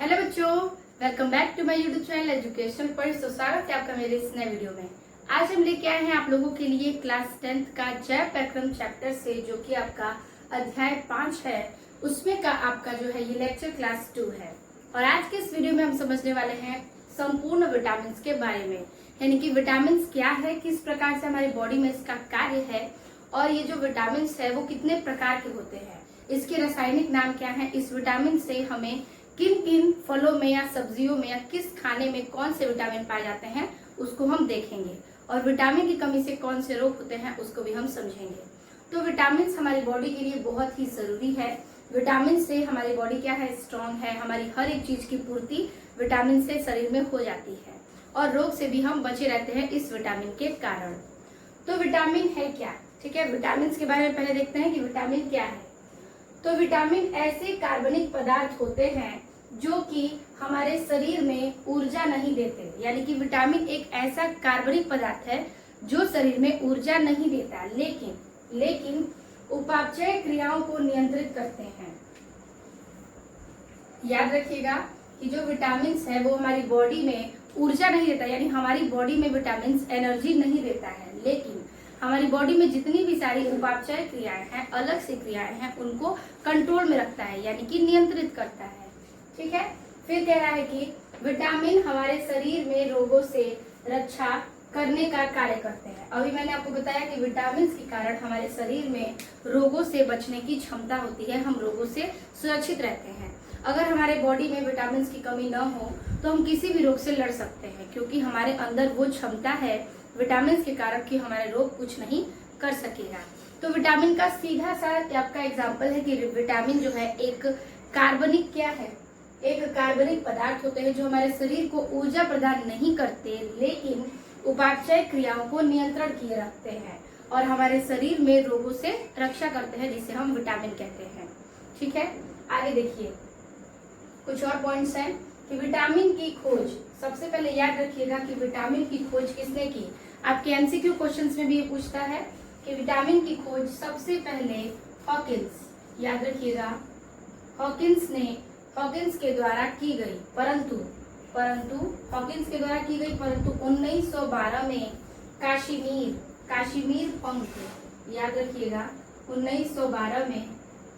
Hello बच्चों, welcome back to my YouTube channel education points. तो स्वागत है आपका मेरे इस नए वीडियो में। आज हम लेके आए हैं आप लोगों के लिए क्लास 10th का जय प्रक्रम चैप्टर से, जो कि आपका अध्याय 5 है, उसमें का आपका जो है ये लेक्चर क्लास 2 है। और आज के इस वीडियो में हम समझने वाले हैं संपूर्ण विटामिन के बारे में, यानी कि विटामिन क्या है, किस प्रकार से हमारी बॉडी में इसका कार्य है, और ये जो विटामिन है वो कितने प्रकार के होते हैं, इसके रासायनिक नाम क्या है, इस विटामिन से हमें किन किन फलों में या सब्जियों में या किस खाने में कौन से विटामिन पाए जाते हैं उसको हम देखेंगे। और विटामिन की कमी से कौन से रोग होते हैं उसको भी हम समझेंगे। तो विटामिन हमारी बॉडी के लिए बहुत ही जरूरी है। विटामिन से हमारी बॉडी क्या है, स्ट्रांग है। हमारी हर एक चीज की पूर्ति विटामिन से शरीर में हो जाती है और रोग से भी हम बचे रहते हैं इस विटामिन के कारण। तो विटामिन है क्या, ठीक है। विटामिन के बारे में पहले देखते हैं कि विटामिन क्या है। तो विटामिन ऐसे कार्बनिक पदार्थ होते हैं जो कि हमारे शरीर में ऊर्जा नहीं देते, यानी कि विटामिन एक ऐसा कार्बनिक पदार्थ है जो शरीर में ऊर्जा नहीं देता, लेकिन उपापचय क्रियाओं को नियंत्रित करते हैं। याद रखिएगा कि जो विटामिन है वो हमारी बॉडी में ऊर्जा नहीं देता, यानी हमारी बॉडी में विटामिन एनर्जी नहीं देता है, लेकिन हमारी बॉडी में जितनी भी सारी उपापचय क्रियाएं हैं, अलग से क्रियाएं हैं, उनको कंट्रोल में रखता है, यानी कि नियंत्रित करता है, ठीक है। फिर कह रहा है कि विटामिन हमारे शरीर में रोगों से रक्षा करने का कार्य करते हैं। अभी मैंने आपको बताया कि विटामिन के कारण हमारे शरीर में रोगों से बचने की क्षमता होती है, हम रोगों से सुरक्षित रहते हैं। अगर हमारे बॉडी में विटामिन की कमी न हो तो हम किसी भी रोग से लड़ सकते हैं, क्योंकि हमारे अंदर वो क्षमता है विटामिन के कारण कि हमारे रोग कुछ नहीं कर सकेगा। तो विटामिन का सीधा सा आपका एग्जाम्पल है कि विटामिन जो है एक कार्बनिक क्या है, एक कार्बनिक पदार्थ होते हैं जो हमारे शरीर को ऊर्जा प्रदान नहीं करते, लेकिन उपापचय क्रियाओं को नियंत्रण किए रखते हैं और हमारे शरीर में रोगों से रक्षा करते हैं, जिसे हम विटामिन कहते हैं, ठीक है। आगे देखिए, कुछ और पॉइंट्स हैं कि विटामिन की खोज, सबसे पहले याद रखिएगा कि विटामिन की खोज किसने की। आपके एमसीक्यू क्वेश्चंस में भी ये पूछता है कि विटामिन की खोज सबसे पहले हॉकिंस, याद रखिएगा, हॉकिंस के द्वारा की गई, परंतु हॉकिंस के द्वारा की गई, परंतु 1912 में काश्मीर पंक, याद रखिएगा, 1912 में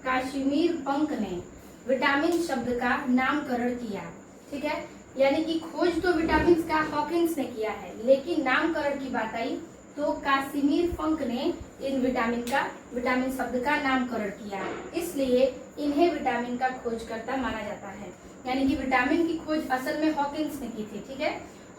काश्मीर पंक ने विटामिन शब्द का नामकरण किया, ठीक है। यानी कि खोज तो विटामिन का हॉकिंस ने किया है, लेकिन नामकरण की बात आई तो काश्मीर पंक ने इन विटामिन शब्द का नामकरण किया, इसलिए इन्हें विटामिन का खोजकर्ता माना जाता है। यानी कि विटामिन की खोज असल में हॉकिंस ने की थी, ठीक है,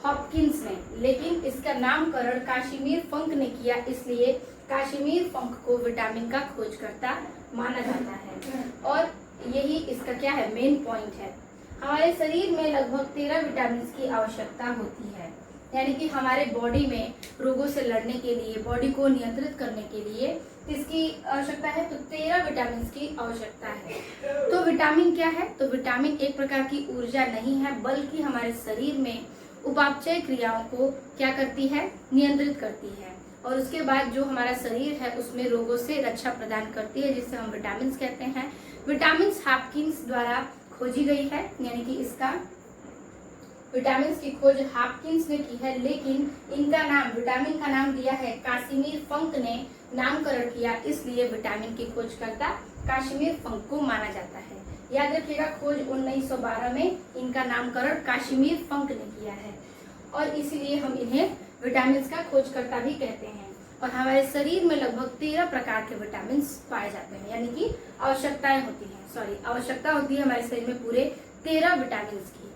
हॉपकिंस ने, लेकिन इसका नामकरण काश्मीर पंक ने किया, इसलिए काश्मीर पंक को विटामिन का खोजकर्ता माना जाता है। और यही इसका क्या है, मेन पॉइंट है। हमारे शरीर में लगभग 13 विटामिन की आवश्यकता होती है, यानी कि हमारे बॉडी में रोगों से लड़ने के लिए, बॉडी को नियंत्रित करने के लिए किसकी आवश्यकता है, तो 13 विटामिन की आवश्यकता है। तो विटामिन क्या है, तो विटामिन एक प्रकार की ऊर्जा नहीं है, बल्कि हमारे शरीर में उपापचय क्रियाओं को क्या करती है, नियंत्रित करती है, और उसके बाद जो हमारा शरीर है उसमें रोगों से रक्षा प्रदान करती है, जिसे हम विटामिन कहते हैं। विटामिन हॉपकिंस द्वारा खोजी गई है, यानी कि इसका विटामिन की खोज हॉपकिंस ने की है, लेकिन इनका नाम, विटामिन का नाम दिया है काश्मीर पंक ने नामकरण किया, इसलिए विटामिन की खोजकर्ता काश्मीर पंक को माना जाता है। याद रखिएगा, खोज 1912 में, इनका नामकरण काश्मीर पंक ने किया है, और इसीलिए हम इन्हें विटामिन का खोजकर्ता भी कहते हैं। और हमारे शरीर में लगभग 13 प्रकार के विटामिन पाए जाते हैं, यानी कि आवश्यकताएं होती है, आवश्यकता होती है हमारे शरीर में पूरे 13 विटामिन की।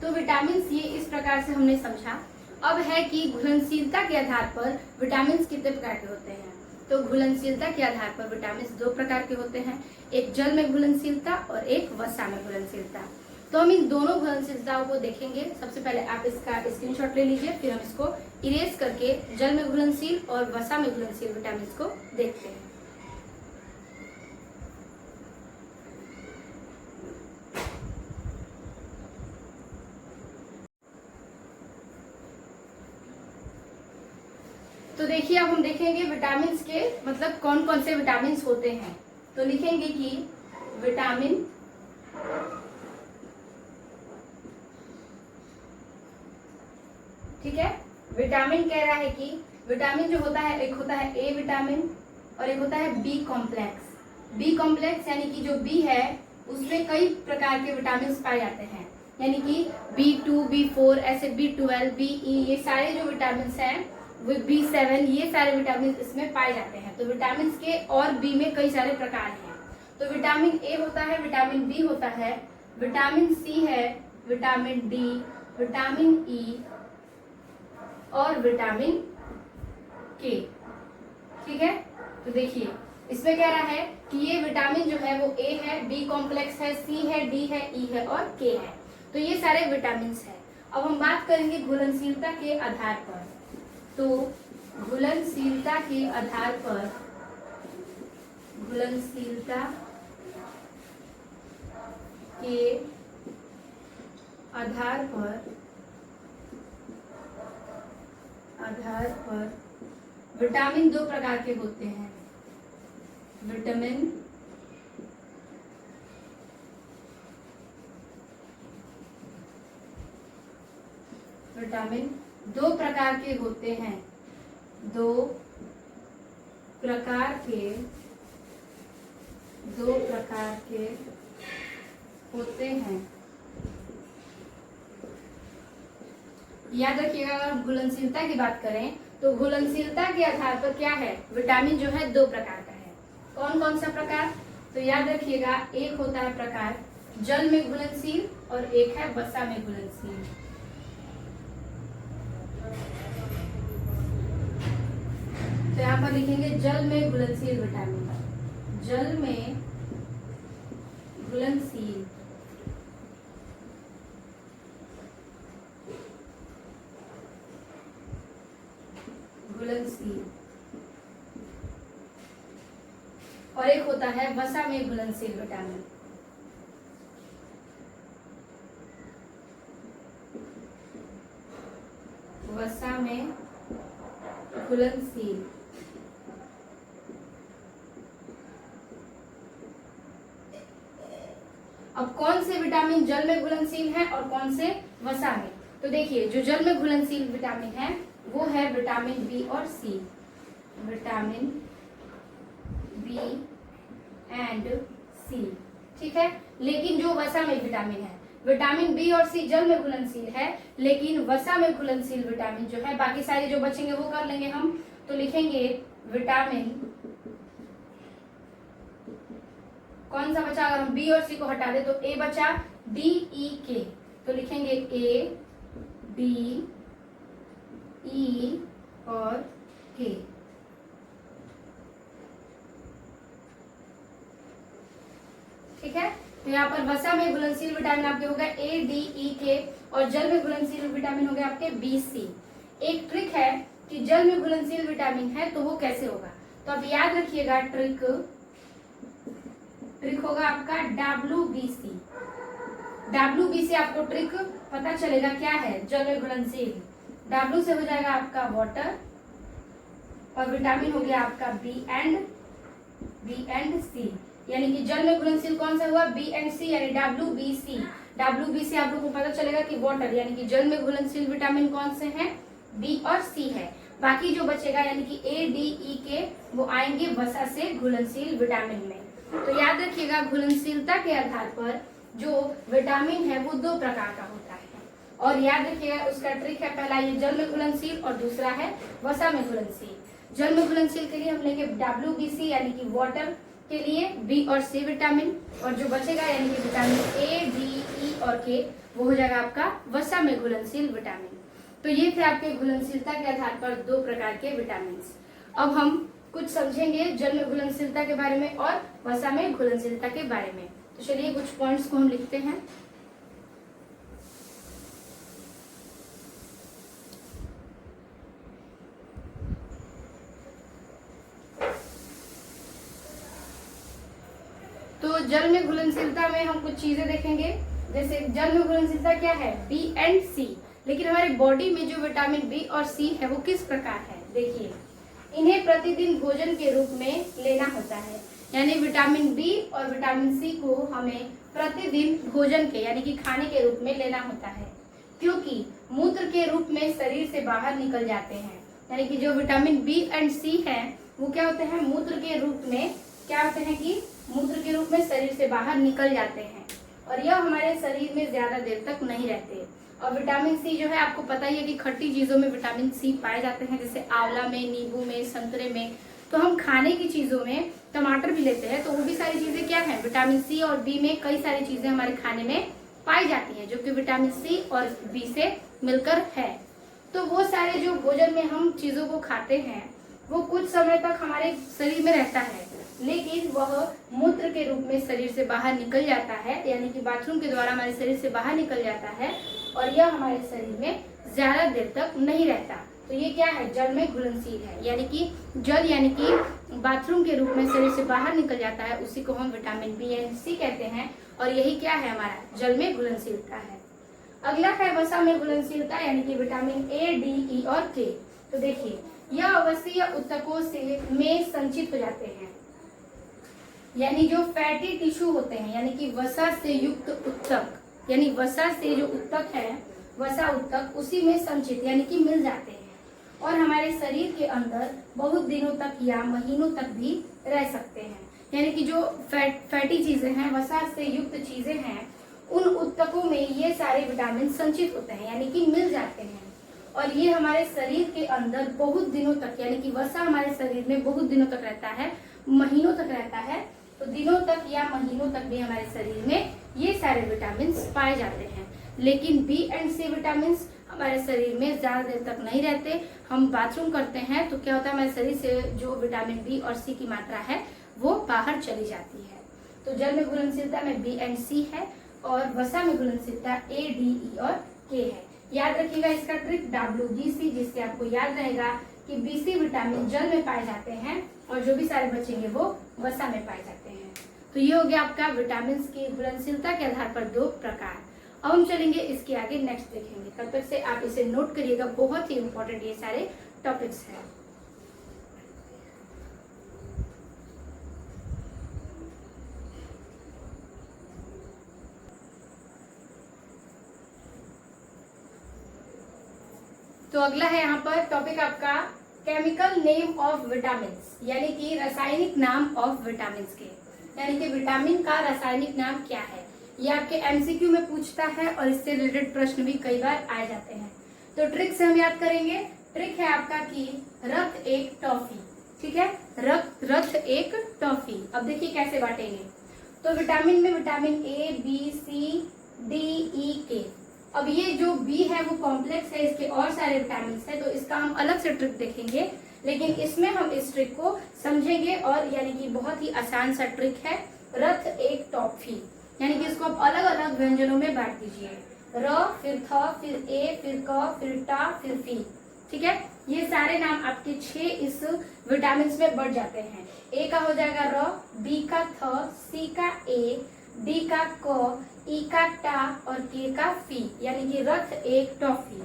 तो विटामिन ये इस प्रकार से हमने समझा। अब है कि घुलनशीलता के आधार पर विटामिन कितने प्रकार के होते हैं। तो घुलनशीलता के आधार पर विटामिन 2 प्रकार के होते हैं, एक जल में घुलनशीलता और एक वसा में घुलनशीलता। तो हम इन दोनों घुलनशीलताओं को देखेंगे। सबसे पहले आप इसका स्क्रीनशॉट ले लीजिए, फिर हम इसको इरेज करके जल में घुलनशील और वसा में घुलनशील विटामिन को देखते हैं। तो देखिए, अब हम देखेंगे विटामिन के मतलब कौन कौन से विटामिन होते हैं। तो लिखेंगे कि विटामिन ठीक है। विटामिन कह रहा है कि विटामिन जो होता है, एक होता है ए विटामिन और एक होता है बी कॉम्प्लेक्स। बी कॉम्प्लेक्स यानी कि जो बी है उसमें कई प्रकार के विटामिन पाए जाते हैं, यानी कि B2, B4, ऐसे B12, BE, ये सारे जो विटामिन हैं, वो B7, ये सारे विटामिन इसमें पाए जाते हैं। तो विटामिन के और बी में कई सारे प्रकार हैं। तो विटामिन ए होता है, विटामिन बी होता है, विटामिन सी है, विटामिन डी, विटामिन ई और विटामिन के। ठीक है, तो देखिए इसमें कह रहा है कि ये विटामिन जो है वो ए है, बी कॉम्प्लेक्स है, सी है, डी है, ई है और के है। तो ये सारे विटामिन है। अब हम बात करेंगे घुलनशीलता के आधार पर। तो घुलनशीलता के आधार पर, घुलनशीलता के आधार पर विटामिन दो प्रकार के होते हैं। विटामिन दो प्रकार के होते हैं, दो प्रकार के होते हैं। याद रखिएगा, अगर घुलनशीलता की बात करें तो घुलनशीलता के आधार पर क्या है, विटामिन जो है दो प्रकार का है। कौन कौन सा प्रकार, तो याद रखिएगा, एक होता है प्रकार जल में घुलनशील और एक है वसा में घुलनशील। तो यहाँ पर लिखेंगे जल में घुलनशील विटामिन, जल में घुलनशील और एक होता है वसा में घुलनशील विटामिन। वसा में घुलनशील अब कौन से विटामिन जल में घुलनशील है और कौन से वसा में, तो देखिए जो जल में घुलनशील विटामिन है वो है विटामिन बी और सी, विटामिन बी एंड सी। ठीक है, लेकिन जो वसा में विटामिन है, विटामिन बी और सी जल में घुलनशील है, लेकिन वसा में घुलनशील विटामिन जो है, बाकी सारे जो बचेंगे वो कर लेंगे हम। तो लिखेंगे विटामिन, कौन सा बचा, अगर हम बी और सी को हटा दे तो ए बचा, डी ई के, तो लिखेंगे ए डी ई और के। ठीक है, तो यहाँ पर वसा में घुलनशील विटामिन आपके हो गए ए डी ई के और जल में घुलनशील विटामिन हो गए आपके बी सी। एक ट्रिक है कि जल में घुलनशील विटामिन है तो वो कैसे होगा, तो अब याद रखिएगा, ट्रिक होगा आपका WBC। WBC आपको ट्रिक पता चलेगा क्या है, जल में घुलनशील। W से हो जाएगा आपका वाटर और विटामिन हो गया आपका बी एंड सी, यानी कि जल में घुलनशील कौन सा हुआ, बी एंड सी, यानी WBC। WBC आप लोगों को पता चलेगा कि वाटर, यानी कि जल में घुलनशील विटामिन कौन से हैं, बी और सी है। बाकी जो बचेगा यानी कि ए डी ई के वो आएंगे वसा से घुलनशील विटामिन में। तो याद रखिएगा, घुलनशीलता के आधार पर जो विटामिन है वो दो प्रकार का होता है और याद रखिएगा उसका ट्रिक है, पहला ये जल में घुलनशील और दूसरा है वसा में घुलनशील। जल में घुलनशील के लिए हम लेंगे WBC यानी कि वाटर के लिए बी और सी विटामिन, और जो बचेगा यानी कि विटामिन ए डी ई और के वो हो जाएगा आपका वसा में घुलनशील विटामिन। तो ये थे आपके घुलनशीलता के आधार पर दो प्रकार के विटामिन। अब हम कुछ समझेंगे जल में घुलनशीलता के बारे में और वसा में घुलनशीलता के बारे में। तो चलिए कुछ पॉइंट्स को हम लिखते हैं। तो जल में घुलनशीलता में हम कुछ चीजें देखेंगे, जैसे जल में घुलनशीलता क्या है, बी एंड सी, लेकिन हमारे बॉडी में जो विटामिन बी और सी है वो किस प्रकार है, देखिए इन्हें प्रतिदिन भोजन के रूप में लेना होता है, यानी विटामिन बी और विटामिन सी को हमें प्रतिदिन भोजन के यानी कि खाने के रूप में लेना होता है। क्योंकि मूत्र के रूप में शरीर से बाहर निकल जाते हैं। यानी कि जो विटामिन बी एंड सी है वो क्या होते हैं, मूत्र के रूप में क्या होते हैं कि मूत्र के रूप में शरीर से बाहर निकल जाते हैं और यह हमारे शरीर में ज्यादा देर तक नहीं रहते। और विटामिन सी जो है आपको पता ही है कि खट्टी चीजों में विटामिन सी पाए जाते हैं, जैसे आंवला में, नींबू में, संतरे में। तो हम खाने की चीजों में टमाटर भी लेते हैं तो वो भी सारी चीजें क्या है, विटामिन सी और बी में कई सारी चीजें हमारे खाने में पाई जाती है जो कि विटामिन सी और बी से मिलकर है। तो वो सारे जो भोजन में हम चीजों को खाते हैं वो कुछ समय तक हमारे शरीर में रहता है, लेकिन वह मूत्र के रूप में शरीर से बाहर निकल जाता है, यानी कि बाथरूम के द्वारा हमारे शरीर से बाहर निकल जाता है और यह हमारे शरीर में ज्यादा देर तक नहीं रहता। तो ये क्या है, जल में घुलनशील है। यानी कि जल यानी कि बाथरूम के रूप में शरीर से बाहर निकल जाता है, उसी को हम विटामिन बी एंड सी कहते हैं और यही क्या है, हमारा जल में घुलनशीलता है। अगला है वसा में घुलनशीलता, यानी कि विटामिन ए, डी, ई और के। तो देखिए यह अवश्य उत्तकों से में संचित हो जाते हैं, यानी जो फैटी टिश्यू होते हैं, यानी कि वसा से युक्त उत्तक, यानी वसा से जो उत्तक है, वसा उत्तक उसी में संचित यानी कि मिल जाते हैं और हमारे शरीर के अंदर बहुत दिनों तक या महीनों तक भी रह सकते हैं। यानी कि जो फैटी चीजें हैं, वसा से युक्त चीजें हैं, उन उत्तकों में ये सारे विटामिन संचित होते हैं यानी कि मिल जाते हैं और ये हमारे शरीर के अंदर बहुत दिनों तक, यानी कि वसा हमारे शरीर में बहुत दिनों तक रहता है, महीनों तक रहता है। तो दिनों तक या महीनों तक भी हमारे शरीर में ये सारे विटामिन पाए जाते हैं। लेकिन बी एंड सी विटामिन हमारे शरीर में ज्यादा देर तक नहीं रहते। हम बाथरूम करते हैं तो क्या होता है, हमारे शरीर से जो विटामिन बी और सी की मात्रा है वो बाहर चली जाती है। तो जल में घुलनशीलता में बी एंड सी है और वसा में घुलनशीलता ए, डी, ई और के है। याद रखिएगा इसका ट्रिक WBC, जिससे आपको याद रहेगा कि BC विटामिन जल में पाए जाते हैं और जो भी सारे बचेंगे वो वसा में पाए जाते हैं। तो ये हो गया आपका विटामिन की घुलनशीलता के आधार पर 2 प्रकार। अब हम चलेंगे इसके आगे, नेक्स्ट देखेंगे। तब तक से आप इसे नोट करिएगा, बहुत ही इंपॉर्टेंट ये सारे टॉपिक्स हैं। तो अगला है यहाँ पर टॉपिक आपका केमिकल नेम ऑफ विटामिन्स, यानी कि रासायनिक नाम ऑफ विटामिन्स के, यानी कि विटामिन का रासायनिक नाम क्या है। ये आपके MCQ में पूछता है और इससे रिलेटेड प्रश्न भी कई बार आ जाते हैं। तो ट्रिक से हम याद करेंगे। ट्रिक है आपका कि रक्त एक टॉफी, ठीक है, रक्त एक टॉफी। अब देखिए कैसे बांटेंगे। तो विटामिन में vitamin A, B, C, D, E, K। अब ये जो बी है वो कॉम्प्लेक्स है, इसके और सारे विटामिन है, तो इसका हम अलग से ट्रिक देखेंगे, लेकिन इसमें हम इस ट्रिक को समझेंगे और यानी कि बहुत ही आसान सा ट्रिक है, रथ एक टॉफी। यानी कि इसको आप अलग अलग व्यंजनों में बांट दीजिए, र, फिर थ, फिर ए, फिर क, फिर टा, फिर फी, ठीक है। ये सारे नाम आपके 6 इस विटामिन में बढ़ जाते हैं। ए का हो जाएगा र, बी का थ, सी का ए, डी का क, ई का टा और के का फी, यानी कि रथ एक टॉफी।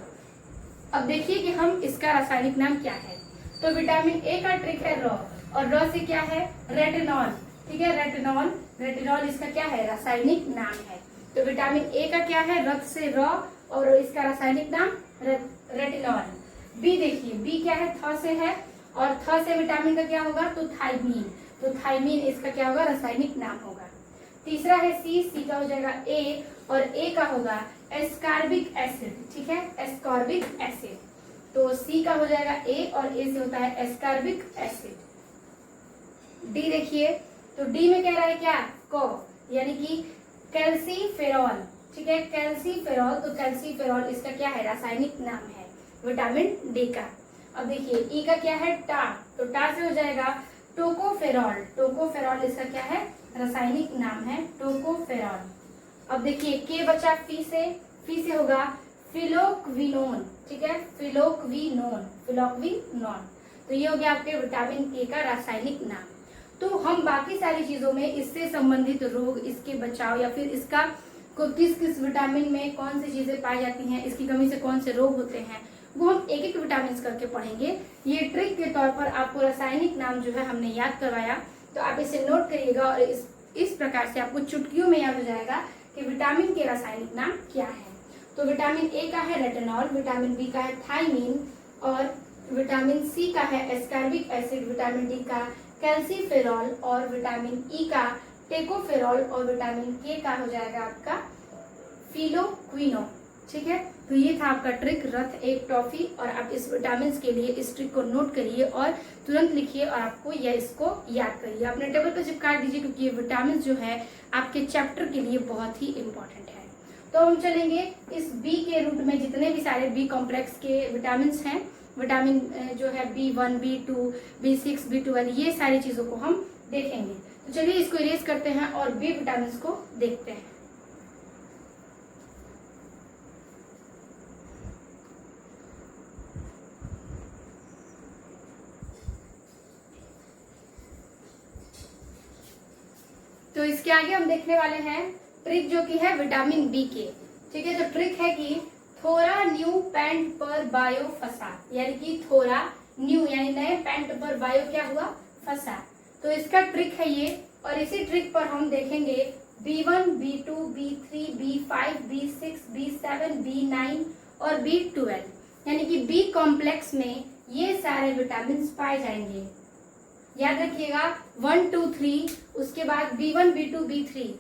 अब देखिए कि हम इसका रासायनिक नाम क्या है। तो विटामिन ए का ट्रिक है र, और र से क्या है, रेटिनॉल, ठीक है, रेटिनॉल। रेटिनॉल इसका क्या है, रासायनिक नाम है। तो विटामिन ए का क्या है, रथ से र और इसका रासायनिक नाम रेटिनॉल। बी देखिए, बी क्या है, थ से है और थ से विटामिन का क्या होगा, तो थाइमीन। तो थाइमीन इसका क्या होगा, रासायनिक नाम होगा। तीसरा है सी, सी का हो जाएगा ए और ए का होगा एस्कॉर्बिक एसिड, ठीक है, एस्कॉर्बिक एसिड। तो सी का हो जाएगा ए और ए से होता है एस्कॉर्बिक एसिड। डी देखिए, तो डी में कह रहा है क्या, क, यानी कि कैल्सीफेरॉल, ठीक है, कैल्सीफेरॉल। तो कैल्सीफेरॉल इसका क्या है, रासायनिक नाम है विटामिन डी का। अब देखिए ई का क्या है, टा। तो टा से हो जाएगा टोकोफेरॉल। टोकोफेरॉल इसका क्या है, रासायनिक नाम है टोकोफेरॉल। अब देखिए के बचा फी से होगा फिलोक्विनोन, ठीक है, फिलोक्विनोन। तो ये हो गया आपके विटामिन के का रासायनिक नाम। तो हम बाकी सारी चीजों में इससे संबंधित रोग, इसके बचाव या फिर इसका किस किस विटामिन में कौन सी चीजें पाई जाती हैं, इसकी कमी से कौन से रोग होते हैं, वो हम एक एक विटामिन करके पढ़ेंगे। ये ट्रिक के तौर पर आपको रासायनिक नाम जो है हमने याद करवाया, तो आप इसे नोट करिएगा और इस प्रकार से आपको चुटकियों में याद हो जाएगा कि विटामिन के रासायनिक नाम क्या है। तो विटामिन ए का है रेटिनॉल, विटामिन बी का है थायमीन, और विटामिन सी का है एस्कॉर्बिक एसिड, विटामिन डी का कैल्सीफेरॉल, और विटामिन ई का टेकोफेरॉल, और विटामिन के का हो जाएगा आपका फिलोक्विनो। ठीक है, तो ये था आपका ट्रिक रथ एक टॉफी, और आप इस विटामिन के लिए इस ट्रिक को नोट करिए और तुरंत लिखिए और आपको यह इसको याद करिए, अपने टेबल पर चिपका दीजिए, क्योंकि ये विटामिन जो है आपके चैप्टर के लिए बहुत ही इंपॉर्टेंट है। तो हम चलेंगे इस बी के रूट में जितने भी सारे बी कॉम्प्लेक्स के विटामिन हैं, विटामिन जो है B1, B2, B6, B12, ये सारी चीजों को हम देखेंगे। तो चलिए इसको इरेज करते हैं और बी विटामिन को देखते हैं। तो इसके आगे हम देखने वाले हैं ट्रिक जो कि है विटामिन बी के। ठीक है, तो ट्रिक है कि थोड़ा न्यू पैंट पर बायो फंसा, यानी कि थोड़ा न्यू यानी नए पैंट पर बायो क्या हुआ, फंसा। तो इसका ट्रिक है ये, और इसी ट्रिक पर हम देखेंगे B1, B2, B3, B5, B6, B7, B9 और B12, यानी कि बी कॉम्प्लेक्स में ये सारे विटामिन पाए जाएंगे। याद रखिएगा 1, 2, 3, उसके बाद B1, B2, B3,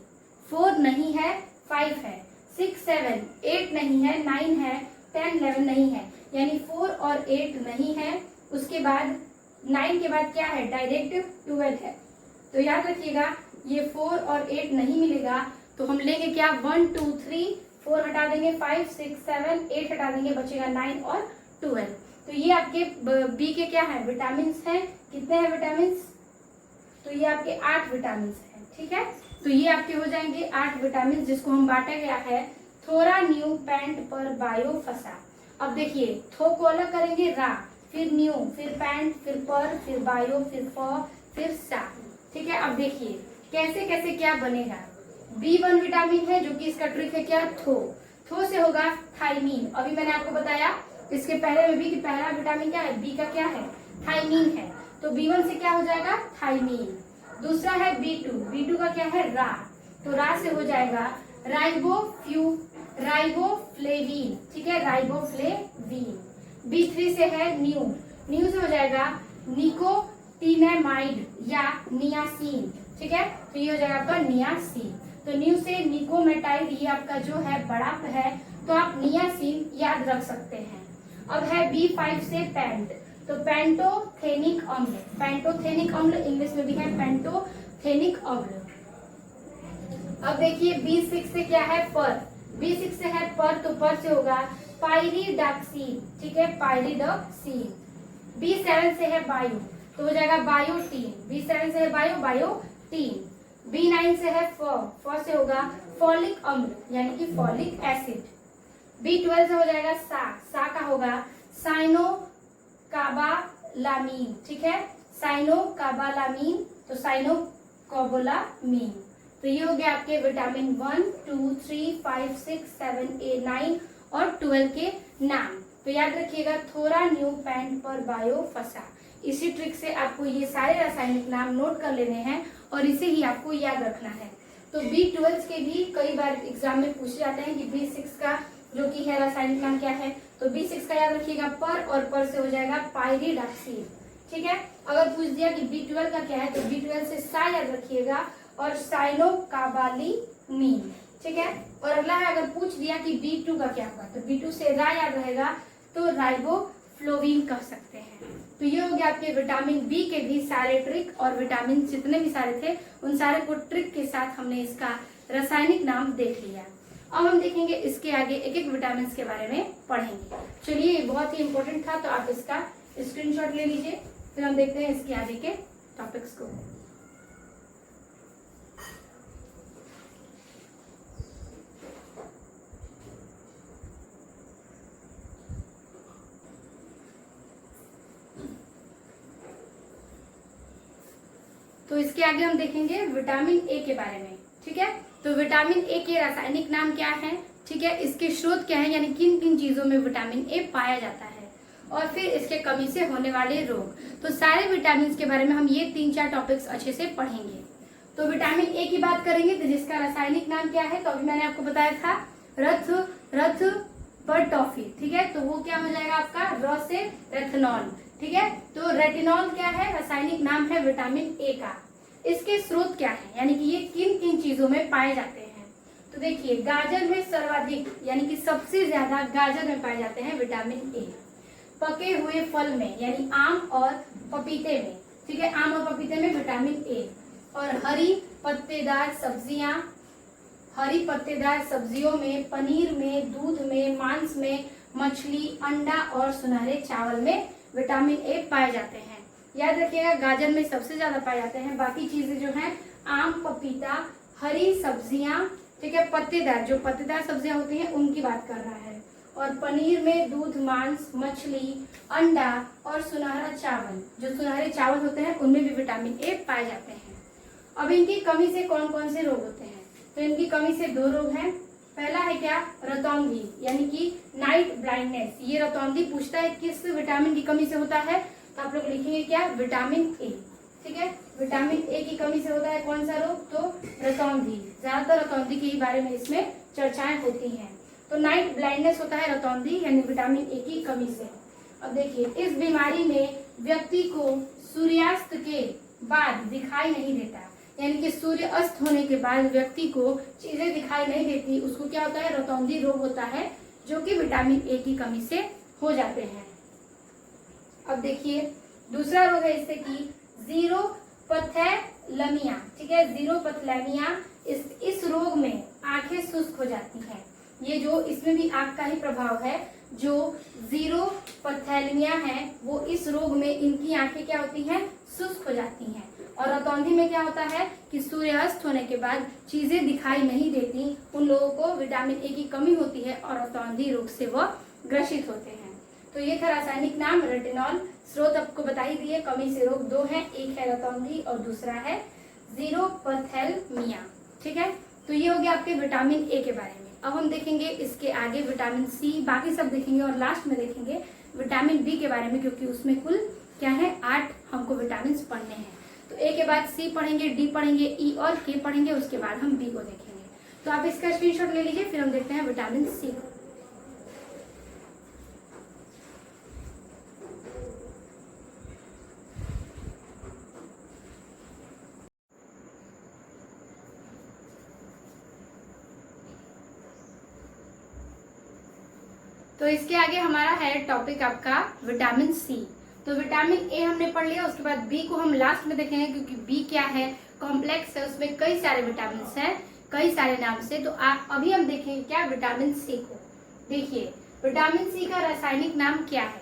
4 नहीं है 5 है, 6, 7, 8 नहीं है 9 है, 10, 11 नहीं है, यानी 4 और 8 नहीं है। उसके बाद 9 के बाद क्या है, डायरेक्ट 12 है। तो याद रखिएगा ये 4 और 8 नहीं मिलेगा, तो हम लेंगे क्या 1, 2, 3, 4 हटा देंगे, 5, 6, 7, 8 हटा देंगे, बचेगा 9 और 12। तो ये आपके बी के क्या है, विटामिन हैं। कितने हैं विटामिन, तो ये आपके 8 विटामिन हैं। ठीक है, तो ये आपके हो जाएंगे 8 विटामिन, जिसको हम बांटा गया है थोड़ा न्यू पैंट पर बायो फंसा। अब देखिए थो को अलग करेंगे, रा, फिर न्यू, फिर पैंट, फिर पर, फिर बायो, फिर फ, फिर सा। ठीक है, अब देखिए कैसे कैसे क्या बनेगा। B1 विटामिन है जो कि इसका ट्रिक है क्या, थो से होगा थायमीन। अभी मैंने आपको बताया इसके पहले में भी कि पहला विटामिन क्या है, बी का क्या है, थायमीन है। तो B1 से क्या हो जाएगा, थायमीन। दूसरा है B2 का क्या है, रा, तो रा से हो जाएगा राइबोफ्लेविन। ठीक है, राइबोफ्लेविन। B3 से है न्यू से हो जाएगा निकोटिनेमाइड या नियासिन। ठीक है, तो ये हो जाएगा आपका नियासिन। तो न्यू से निकोमेटाइड, ये आपका जो है बड़ा है, तो आप नियासिन याद रख सकते हैं। अब है B5 से पैंट, तो पेंटोथेनिक अम्ल इंग्लिश में भी है पेंटोथेनिक अम्ल। अब देखिए B6 से क्या है, B6 से है पर, तो पर से होगा पायरिडॉक्सिन। ठीक है, पायरिडॉक्सिन। B7 से है बायो, तो हो जाएगा बायोटीन। B7 से है बायोटीन। B9 से है फ से होगा फॉलिक अम्ल यानी कि फॉलिक एसिड। B12 से हो जाएगा सा का होगा साइनोकाबालामीन। ठीक है, साइनोकाबालामीन, तो साइनोकोबोलामीन। तो ये हो गया आपके विटामिन 1, 2, 3, 5, 6, 7, 8, 9 और 12 के नाम। तो याद रखिएगा थोड़ा न्यू पैंट पर बायो फंसा। इसी ट्रिक से आपको ये सारे रासायनिक नाम नोट कर लेने हैं और इसे ही आपको याद रखना है। तो B12 के भी कई बार एग्जाम में पूछे जाते हैं कि B6 का जो कि है रासायनिक नाम क्या है, तो B6 का याद रखिएगा पर, और पर से हो जाएगा पायरिडॉक्सिन। ठीक है, अगर पूछ दिया कि B12 का क्या है, तो B12 से सा याद रखिएगा और साइनोकाबालामीन। ठीक है, और अगला है अगर पूछ दिया कि B2 का क्या होगा, तो B2 से रा याद रहेगा, तो राइबोफ्लोविन कह सकते हैं। तो ये हो गया आपके विटामिन बी के भी सारे ट्रिक, और विटामिन जितने भी सारे थे उन सारे को ट्रिक के साथ हमने इसका रासायनिक नाम देख लिया। अब हम देखेंगे इसके आगे एक एक विटामिन के बारे में पढ़ेंगे। चलिए ये बहुत ही इंपॉर्टेंट था, तो आप इसका स्क्रीनशॉट ले लीजिए, फिर हम देखते हैं इसके आगे के टॉपिक्स को। तो इसके आगे हम देखेंगे विटामिन ए के बारे में। ठीक है, तो विटामिन ए के रासायनिक नाम क्या है, ठीक है, इसके स्रोत क्या है, यानी किन किन चीजों में विटामिन ए पाया जाता है, और फिर इसके कमी से होने वाले रोग। तो सारे विटामिन के बारे में हम ये 3-4 टॉपिक्स अच्छे से पढ़ेंगे। तो विटामिन ए की बात करेंगे, तो जिसका रासायनिक नाम क्या है, तो अभी मैंने आपको बताया था रथ रथ पर टॉफी, ठीक है, तो वो क्या हो जाएगा आपका र से रेथनॉल, ठीक है। तो रेटिनॉल क्या है, रासायनिक नाम है विटामिन ए का। इसके स्रोत क्या है, यानी कि ये किन किन चीजों में पाए जाते हैं। तो देखिए गाजर में सर्वाधिक यानी कि सबसे ज्यादा गाजर में पाए जाते हैं विटामिन ए। पके हुए फल में यानी आम और पपीते में, ठीक है, आम और पपीते में विटामिन ए। और हरी पत्तेदार सब्जियों में, पनीर में, दूध में, मांस में, मछली, अंडा और सुनहरे चावल में विटामिन ए पाए जाते हैं। याद रखिएगा गाजर में सबसे ज्यादा पाए जाते हैं, बाकी चीजें जो हैं आम, पपीता, हरी सब्जियां, ठीक है, पत्तेदार, जो पत्तेदार सब्जियां होती हैं उनकी बात कर रहा है। और पनीर में दूध, मांस, मछली, अंडा और सुनहरा चावल, जो सुनहरे चावल होते हैं उनमें भी विटामिन ए पाए जाते हैं। अब इनकी कमी से कौन कौन से रोग होते हैं, तो इनकी कमी से 2 रोग हैं। पहला है क्या, रतौंधी यानी कि नाइट ब्लाइंडनेस। ये रतौंधी पूछता है किस विटामिन की कमी से होता है, तो आप लोग लिखेंगे क्या, विटामिन ए, ठीक है। विटामिन ए की कमी से होता है कौन सा रोग, तो रतौंधी। ज्यादातर रतौंधी के ही बारे में इसमें चर्चाएं होती हैं। तो नाइट ब्लाइंडनेस होता है रतौंधी यानी विटामिन ए की कमी से। अब देखिए इस बीमारी में व्यक्ति को सूर्यास्त के बाद दिखाई नहीं देता, यानी कि सूर्य अस्त होने के बाद व्यक्ति को चीजें दिखाई नहीं देती, उसको क्या होता है, रतौंधी रोग होता है, जो कि विटामिन ए की कमी से हो जाते हैं। अब देखिए दूसरा रोग है इससे कि ज़ीरोपथैलेमिया, ठीक है, ज़ीरोपथैलेमिया। इस रोग में आंखें शुष्क हो जाती हैं। ये जो इसमें भी आंख का ही प्रभाव है, जो ज़ीरोपथैलेमिया है वो इस रोग में इनकी आंखें क्या होती हैं, शुष्क हो जाती हैं। और रतौंधी में क्या होता है कि सूर्यास्त होने के बाद चीजें दिखाई नहीं देती, उन लोगों को विटामिन ए की कमी होती है और रतौंधी रोग से वह ग्रसित होते हैं। तो ये था रासायनिक नाम रेटिनॉल। स्रोत आपको बता ही दिए, कमी से रोग 2 हैं, एक है रतौंधी और दूसरा है ज़ीरोपथैलेमिया, ठीक है। तो ये हो गया आपके विटामिन ए के बारे में। अब हम देखेंगे इसके आगे विटामिन सी, बाकी सब देखेंगे और लास्ट में देखेंगे विटामिन बी के बारे में, क्योंकि उसमें कुल क्या है 8 हमको विटामिन पढ़ने हैं। तो ए के बाद सी पढ़ेंगे, डी पढ़ेंगे, ई और के पढ़ेंगे, उसके बाद हम बी को देखेंगे। तो आप इसका स्क्रीनशॉट ले लीजिए, फिर हम देखते हैं विटामिन सी को। तो इसके आगे हमारा है टॉपिक आपका विटामिन सी। तो विटामिन ए हमने पढ़ लिया, उसके बाद बी को हम लास्ट में देखेंगे, क्योंकि बी क्या है, कॉम्प्लेक्स है, उसमें कई सारे विटामिन हैं, कई सारे नाम से। तो अभी हम देखेंगे क्या, विटामिन सी को। देखिए विटामिन सी का रासायनिक नाम क्या है,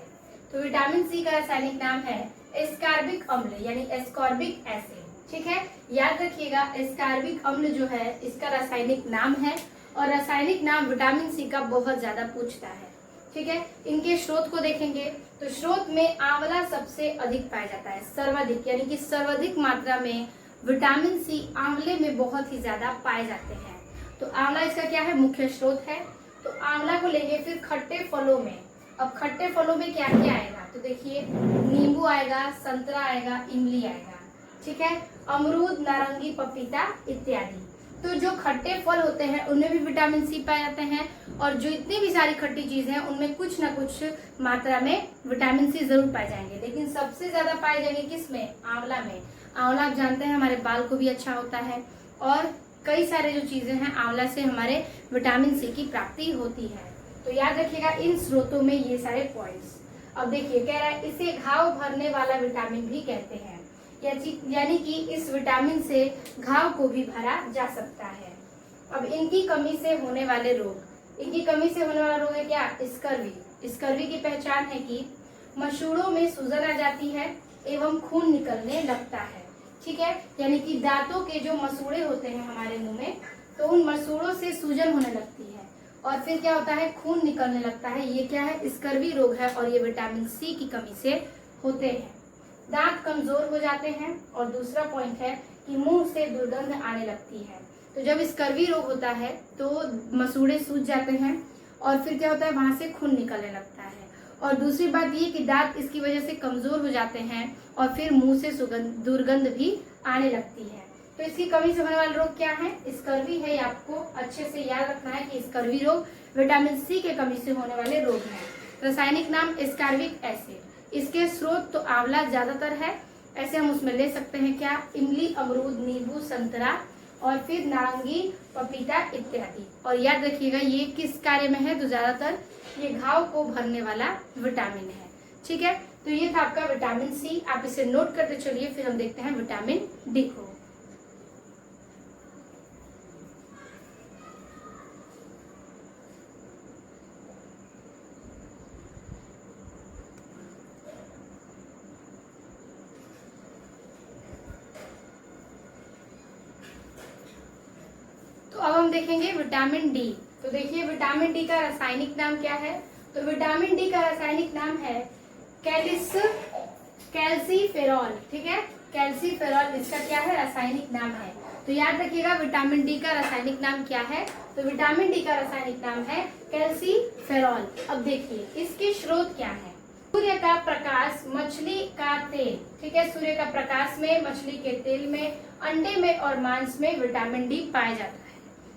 तो विटामिन सी का रासायनिक नाम है एस्कॉर्बिक अम्ल यानी एस्कॉर्बिक एसिड, ठीक है। याद रखिएगा एस्कॉर्बिक अम्ल जो है इसका रासायनिक नाम है, और रासायनिक नाम विटामिन सी का बहुत ज्यादा पूछता है, ठीक है। इनके स्रोत को देखेंगे तो स्रोत में आंवला सबसे अधिक पाया जाता है, सर्वाधिक, यानी कि सर्वाधिक मात्रा में विटामिन सी आंवले में बहुत ही ज्यादा पाए जाते हैं। तो आंवला इसका क्या है, मुख्य स्रोत है। तो आंवला को लेंगे। फिर खट्टे फलों में, अब खट्टे फलों में क्या क्या आएगा, तो देखिए नींबू आएगा, संतरा आएगा, इमली आएगा, ठीक है, अमरूद, नारंगी, पपीता इत्यादि। तो जो खट्टे फल होते हैं उनमें भी विटामिन सी पाए जाते हैं, और जो इतनी भी सारी खट्टी चीजें हैं उनमें कुछ ना कुछ मात्रा में विटामिन सी जरूर पाए जाएंगे। लेकिन सबसे ज्यादा पाए जाएंगे किसमें, आंवला में। आंवला आप जानते हैं हमारे बाल को भी अच्छा होता है, और कई सारे जो चीजें हैं आंवला से हमारे विटामिन सी की प्राप्ति होती है। तो याद रखिएगा इन स्रोतों में ये सारे पॉइंट्स। अब देखिए कह रहा है इसे घाव भरने वाला विटामिन भी कहते हैं, यानी कि इस विटामिन से घाव को भी भरा जा सकता है। अब इनकी कमी से होने वाले रोग, इनकी कमी से होने वाला रोग है क्या, स्कर्वी। स्कर्वी की पहचान है कि मसूड़ों में सूजन आ जाती है एवं खून निकलने लगता है, ठीक है, यानी कि दांतों के जो मसूड़े होते हैं हमारे मुंह में, तो उन मसूड़ों से सूजन होने लगती है और फिर क्या होता है, खून निकलने लगता है। ये क्या है, स्कर्वी रोग है, और ये विटामिन सी की कमी से होते हैं। दांत कमजोर हो जाते हैं, और दूसरा पॉइंट है कि मुंह से दुर्गंध आने लगती है। तो जब स्कर्वी रोग होता है तो मसूड़े सूज जाते हैं और फिर क्या होता है, वहां से खून निकलने लगता है। और दूसरी बात ये कि दांत इसकी वजह से कमजोर हो जाते हैं और फिर मुंह से दुर्गंध भी आने लगती है। तो इसकी कमी से होने वाला रोग क्या है? स्कर्वी है। आपको अच्छे से याद रखना है कि स्कर्वी रोग विटामिन सी के कमी से होने वाले रोग हैं। रासायनिक नाम स्कार्बिक एसिड। इसके स्रोत तो आंवला ज्यादातर है, ऐसे हम उसमें ले सकते हैं क्या? इमली, अमरूद, नींबू, संतरा और फिर नारंगी, पपीता इत्यादि। और याद रखिएगा ये किस कार्य में है? तो ज्यादातर ये घाव को भरने वाला विटामिन है। ठीक है, तो ये था आपका विटामिन सी। आप इसे नोट करते चलिए, फिर हम देखते हैं विटामिन डी को। तो अब हम देखेंगे विटामिन डी। तो देखिए विटामिन डी का रासायनिक नाम क्या है? तो विटामिन डी का रासायनिक नाम है कैल्सीफेरॉल। ठीक है, कैल्सीफेरॉल इसका क्या है? रासायनिक नाम है। तो याद रखिएगा विटामिन डी का रासायनिक नाम क्या है? तो विटामिन डी का रासायनिक नाम है कैल्सीफेरॉल। अब देखिए इसके स्रोत क्या है? सूर्य का प्रकाश, मछली का तेल। ठीक है, सूर्य का प्रकाश में, मछली के तेल में, अंडे में और मांस में विटामिन डी पाया जाता है।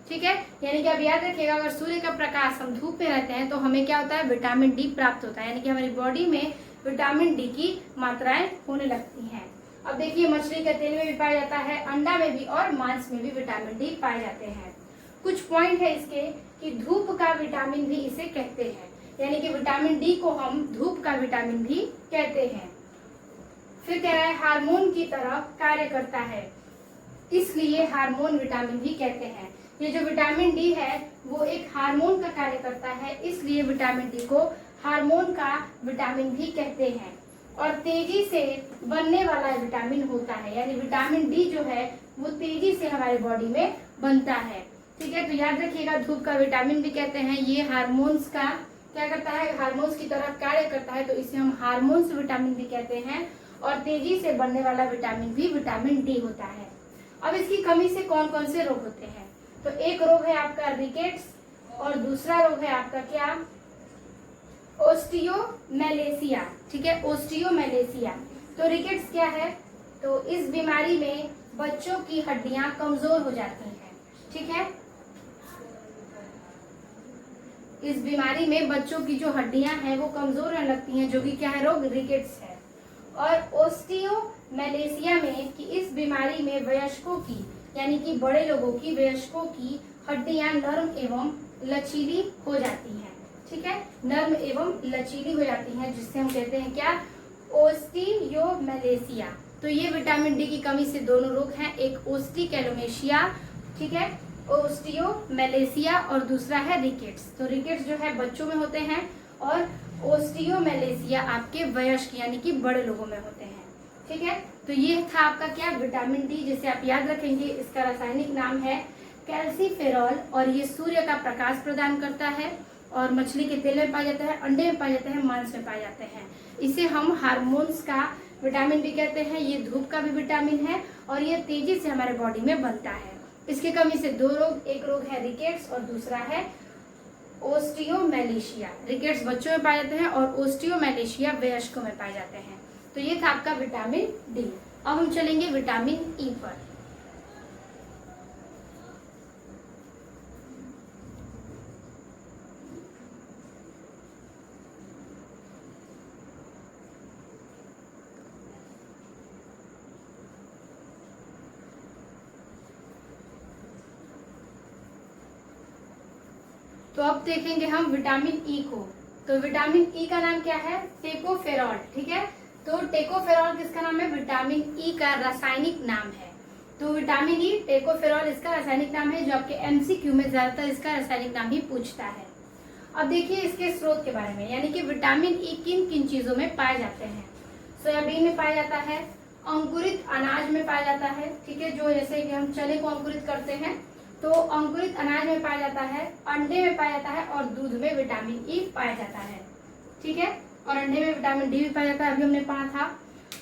ठीक है, यानी कि आप याद रखिएगा अगर सूर्य का प्रकाश, हम धूप में रहते हैं तो हमें क्या होता है? विटामिन डी प्राप्त होता है, यानी कि हमारी बॉडी में विटामिन डी की मात्राएं होने लगती हैं। अब देखिए मछली के तेल में भी पाया जाता है, अंडा में भी और मांस में भी विटामिन डी पाए जाते हैं। कुछ पॉइंट है इसके कि धूप का विटामिन भी इसे कहते हैं, यानी कि विटामिन डी को हम धूप का विटामिन भी कहते हैं। फिर कह रहा है हार्मोन की तरह कार्य करता है, इसलिए हार्मोन विटामिन भी कहते हैं। ये जो विटामिन डी है वो एक हार्मोन का कार्य करता है, इसलिए विटामिन डी को हार्मोन का विटामिन भी कहते हैं। और तेजी से बनने वाला विटामिन होता है, यानी विटामिन डी जो है वो तेजी से हमारे बॉडी में बनता है। ठीक है, तो याद रखिएगा धूप का विटामिन भी कहते हैं। ये हार्मोन्स का क्या करता है? हार्मोन्स की तरह कार्य करता है, तो इसे हम हार्मोन्स विटामिन भी कहते हैं। और तेजी से बनने वाला विटामिन भी विटामिन डी होता है। अब इसकी कमी से कौन कौन से रोग होते हैं? तो एक रोग है आपका रिकेट्स और दूसरा रोग है आपका क्या? ओस्टियोमेलेसिया। ठीक है, ओस्टियोमेलेसिया। तो रिकेट्स क्या है? तो इस बीमारी में बच्चों की हड्डियां कमजोर हो जाती हैं। ठीक है, इस बीमारी में बच्चों की जो हड्डियां हैं वो कमजोर होने लगती हैं, जो कि क्या है? रोग रिकेट्स है। और ओस्टियोमेलेसिया में कि इस बीमारी में वयस्कों की, यानी कि बड़े लोगों की, वयस्कों की हड्डियां नर्म एवं लचीली हो जाती हैं। ठीक है, नर्म एवं लचीली हो जाती हैं, जिससे हम कहते हैं क्या? ओस्टियोमेलेसिया। तो ये विटामिन डी की कमी से दोनों रोग हैं, एक ओस्टियोमेलेसिया, ठीक है, ओस्टियोमेलेसिया, और दूसरा है रिकेट्स। तो रिकेट्स जो है बच्चों में होते हैं और ओस्टियोमेलेसिया आपके वयस्क यानी कि बड़े लोगों में होते हैं। ठीक है, तो ये था आपका क्या? विटामिन डी, जिसे आप याद रखेंगे। इसका रासायनिक नाम है कैल्सीफेरॉल और ये सूर्य का प्रकाश प्रदान करता है और मछली के तेल में पाया जाता है, अंडे में पाए जाते हैं, मांस में पाए जाते हैं। इसे हम हार्मोन्स का विटामिन भी कहते हैं। ये धूप का भी विटामिन है और ये तेजी से हमारे बॉडी में बनता है। इसकी कमी से दो रोग, एक रोग है रिकेट्स और दूसरा है ओस्टियोमेलेसिया। रिकेट्स बच्चों में पाए जाते हैं और ओस्टियोमेलेसिया वयस्कों में पाए जाते हैं। तो ये था आपका विटामिन डी। अब हम चलेंगे विटामिन ई पर। तो अब देखेंगे हम विटामिन ई को। तो विटामिन ई का नाम क्या है? टेकोफेरॉल। ठीक है, तो टेकोफेरॉल किसका नाम है? विटामिन ई का रासायनिक नाम है। तो विटामिन ई, टेकोफेरॉल इसका रासायनिक नाम है, जो आपके एमसीक्यू में ज्यादातर इसका रासायनिक नाम ही पूछता है। अब देखिए इसके स्रोत के बारे में, यानी कि विटामिन ई किन किन चीजों में पाए जाते हैं। सोयाबीन में पाया जाता है, अंकुरित अनाज में पाया जाता है। ठीक है, जो जैसे कि हम चने को अंकुरित करते हैं तो अंकुरित अनाज में पाया जाता है, अंडे में पाया जाता है और दूध में विटामिन ई पाया जाता है। ठीक है, और अंडे में विटामिन डी भी पाया जाता है, अभी हमने पढ़ा था।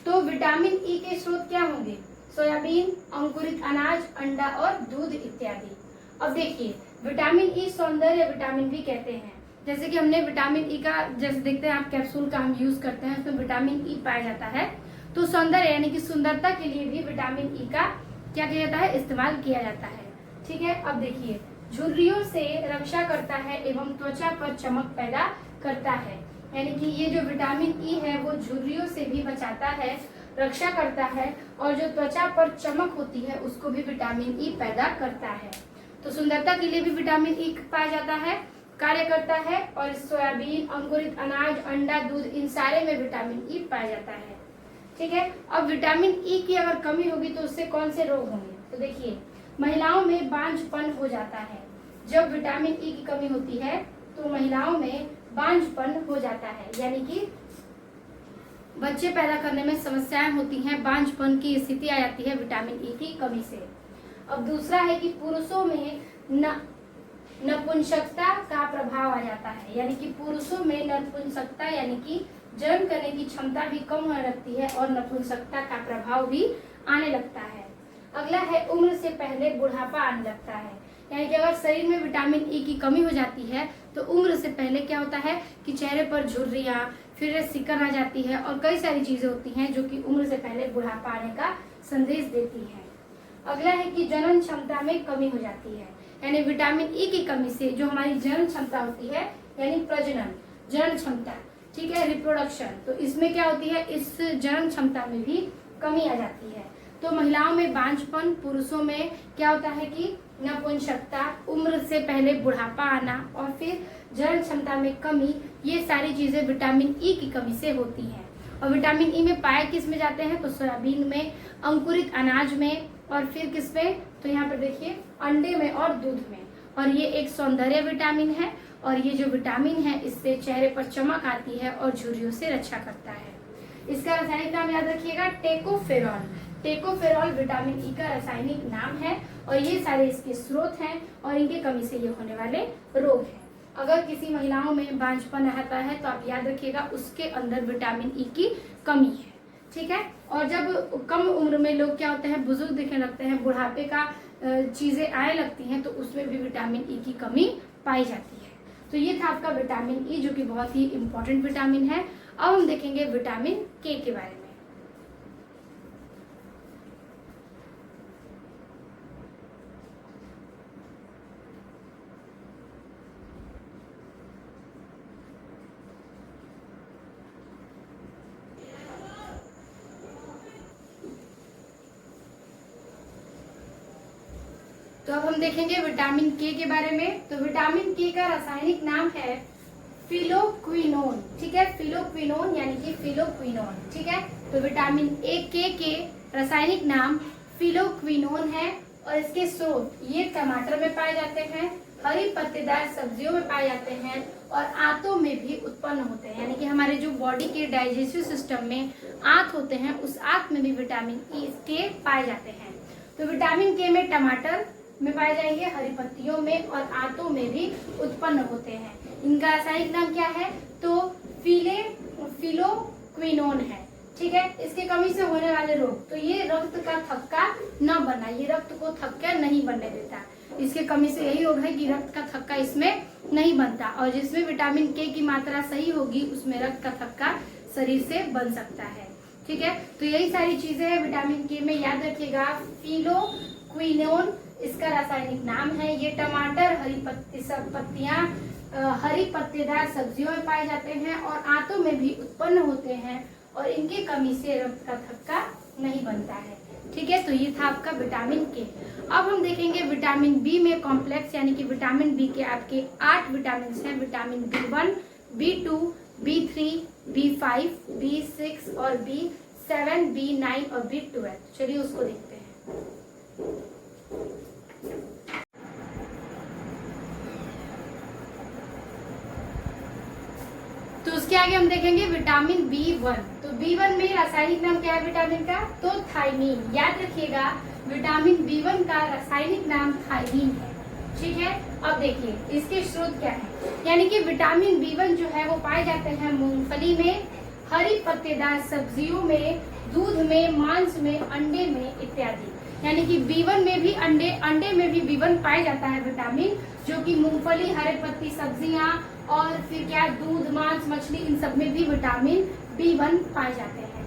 तो विटामिन ई के स्रोत क्या होंगे? सोयाबीन, अंकुरित अनाज, अंडा और दूध इत्यादि। अब देखिए विटामिन ई सौंदर्य विटामिन भी कहते हैं। जैसे कि हमने विटामिन ई का, जैसे देखते हैं आप कैप्सूल का हम यूज करते हैं, उसमें विटामिन ई पाया जाता है। तो सौंदर्य यानी कि सुंदरता के लिए भी विटामिन ई का क्या किया जाता है, इस्तेमाल किया जाता है। ठीक है, अब देखिए, झुर्रियों से रक्षा करता है एवं त्वचा पर चमक पैदा करता है। यानी कि ये जो विटामिन ई है वो झुर्रियों से भी बचाता है, रक्षा करता है, और जो त्वचा पर चमक होती है उसको भी विटामिन ई पैदा करता है। तो सुंदरता के लिए भी विटामिन ई पाया जाता है, कार्य करता है। और सोयाबीन, अंकुरित अनाज, अंडा, दूध, इन सारे में विटामिन ई पाया जाता है। ठीक है, अब विटामिन ई की अगर कमी होगी तो उससे कौन से रोग होंगे, तो देखिए, महिलाओं में बांझपन हो जाता है। जब विटामिन ई की कमी होती है तो महिलाओं में बांझपन हो जाता है, यानी कि बच्चे पैदा करने में समस्याएं होती हैं, बांझपन की स्थिति आ जाती है विटामिन ई की कमी से। अब दूसरा है कि पुरुषों में नपुंसकता का प्रभाव आ जाता है, यानी कि पुरुषों में नपुंसकता यानी कि जन्म करने की क्षमता भी कम होने लगती है और नपुंसकता का प्रभाव भी आने लगता है। अगला है उम्र से पहले बुढ़ापा आने लगता है, यानी कि अगर शरीर में विटामिन ई की कमी हो जाती है तो उम्र से पहले क्या होता है कि चेहरे पर झुर्रियां, फिर सिकन आ जाती है और कई सारी चीजें होती हैं जो कि उम्र से पहले बुढ़ापा आने का संदेश देती है। अगला है कि जनन क्षमता में कमी हो जाती है, यानी विटामिन ई की कमी से जो हमारी जनन क्षमता होती है, यानी प्रजनन, जनन क्षमता, ठीक है, रिप्रोडक्शन, तो इसमें क्या होती है, इस जनन क्षमता में भी कमी आ जाती है। तो महिलाओं में बांझपन, पुरुषों में क्या होता है कि नपुंसकता, उम्र से पहले बुढ़ापा आना और फिर जनन क्षमता में कमी, ये सारी चीजें विटामिन ई की कमी से होती हैं। और विटामिन ई में पाए किस में जाते हैं, तो सोयाबीन में, अंकुरित अनाज में, और फिर किस में, तो यहाँ पर देखिए अंडे में और दूध में। और ये एक सौंदर्य विटामिन है, और ये जो विटामिन है इससे चेहरे पर चमक आती है और झुर्रियों से रक्षा करता है। इसका रासायनिक नाम याद रखिएगा, टेकोफेरॉल। टेकोफेरॉल विटामिन ई का रासायनिक नाम है और ये सारे इसके स्रोत हैं और इनके कमी से ये होने वाले रोग हैं। अगर किसी महिलाओं में बांझपन रहता है तो आप याद रखिएगा उसके अंदर विटामिन ई की कमी है। ठीक है, और जब कम उम्र में लोग क्या होते हैं, बुजुर्ग दिखने लगते हैं, बुढ़ापे का चीजें आने लगती हैं, तो उसमें भी विटामिन ई की कमी पाई जाती है। तो ये था आपका विटामिन ई, जो कि बहुत ही इंपॉर्टेंट विटामिन है। अब हम देखेंगे विटामिन के बारे में। तो अब हम देखेंगे विटामिन के बारे में। तो विटामिन के का रासायनिक नाम है फिलोक्विनोन। ठीक है, फिलोक्विनोन यानी कि फिलोक्विनोन। ठीक है, तो विटामिन ए के रासायनिक नाम फिलोक्विनोन है और इसके स्रोत ये टमाटर में पाए जाते हैं, हरी पत्तेदार सब्जियों में पाए जाते हैं और आंतों में भी उत्पन्न होते हैं। यानी कि हमारे जो बॉडी के डाइजेस्टिव सिस्टम में आंत होते हैं उस आंत में भी विटामिन ई के पाए जाते हैं। तो विटामिन के में टमाटर में पाए जाएंगे, हरी पत्तियों में और आंतों में भी उत्पन्न होते हैं। इनका रासायनिक नाम क्या है, तो फिलोक्विनोन है। ठीक है, इसके कमी से होने वाले रोग, तो ये रक्त का थक्का न बनना, ये रक्त को थक्का नहीं बनने देता। इसके कमी से यही रोग है कि रक्त का थक्का इसमें नहीं बनता, और जिसमें विटामिन के की मात्रा सही होगी उसमें रक्त का थक्का शरीर से बन सकता है। ठीक है, तो यही सारी चीजें हैं विटामिन के में, याद रखिएगा। फिलोक्विनोन इसका रासायनिक नाम है। ये टमाटर, पत्तियां, हरी पत्तेदार सब्जियों में पाए जाते हैं और आंतों में भी उत्पन्न होते हैं और इनकी कमी से रक्त का थक्का नहीं बनता है। ठीक है, तो ये था आपका विटामिन के। अब हम देखेंगे विटामिन बी में कॉम्प्लेक्स, यानी कि विटामिन बी के आपके 8 विटामिन हैं। Vitamin B1, B2, B3, B5, B6 और B7, B9 और B12। चलिए उसको देखते हैं। तो उसके आगे हम देखेंगे विटामिन B1। तो B1 में रासायनिक नाम क्या है विटामिन का, तो थायमीन। याद रखिएगा विटामिन B1 का रासायनिक नाम थायमीन है। ठीक है, अब देखिए इसके स्रोत क्या है, यानी कि विटामिन B1 जो है वो पाए जाते हैं मूंगफली में, हरी पत्तेदार सब्जियों में, दूध में, मांस में, अंडे में इत्यादि। यानी कि B1 में भी अंडे में भी B1 पाया जाता है विटामिन, जो कि मूंगफली, हरे पत्ती सब्जियां और फिर क्या दूध, मांस, मछली, इन सब में भी विटामिन B1 पाए जाते हैं।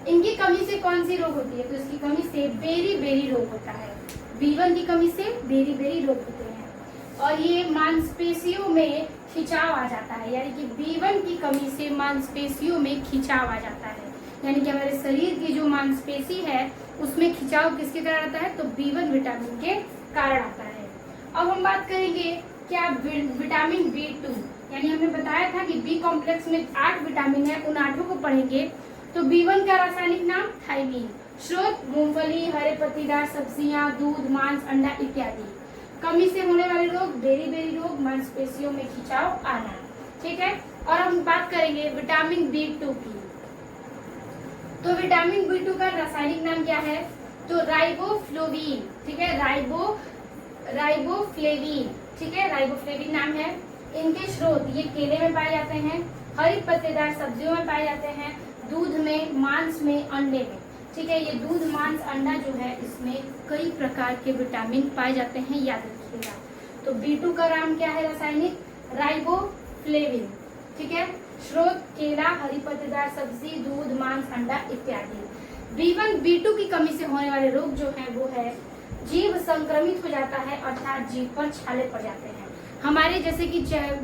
इनकी कमी से कौन सी रोग होती है? तो इसकी कमी से बेरी बेरी रोग होता है। B1 की कमी से बेरी बेरी रोग होते हैं और ये मांसपेशियों में खिंचाव आ जाता है, यानी कि B1 की कमी से मांसपेशियों में खिंचाव आ जाता है, यानी कि हमारे शरीर की जो मांसपेशी है उसमें खिंचाव किसके कारण आता है? तो B1 विटामिन के कारण आता है। अब हम बात करेंगे क्या विटामिन B2, यानी हमने बताया था कि बी कॉम्प्लेक्स में 8 विटामिन है, उन 8 को पढ़ेंगे। तो B1 का रासायनिक नाम थायमीन, स्रोत मूंगफली, हरे पत्तेदार सब्जियां, दूध, मांस, अंडा इत्यादि। कमी से होने वाले रोग बेरी बेरी रोग, मांसपेशियों में खिंचाव आना। ठीक है, और हम बात करेंगे विटामिन B2 की। तो विटामिन B2 का रासायनिक नाम क्या है? तो राइबोफ्लोविन। ठीक है, राइबोफ्लेविन। ठीक है, राइबोफ्लेविन नाम है। इनके स्रोत ये केले में पाए जाते हैं, हरी पत्तेदार सब्जियों में पाए जाते हैं, दूध में, मांस में, अंडे में। ठीक है, ये दूध, मांस, अंडा जो है इसमें कई प्रकार के विटामिन पाए जाते हैं, याद रखिएगा। तो B2 का नाम क्या है रासायनिक? राइबोफ्लेविन। ठीक है, स्रोत केला, हरी पत्तेदार सब्जी, दूध, मांस, अंडा इत्यादि। B1 B2 की कमी से होने वाले रोग जो है वो है जीभ संक्रमित हो जाता है, अर्थात जीभ पर छाले पड़ जाते हैं। हमारे जैसे कि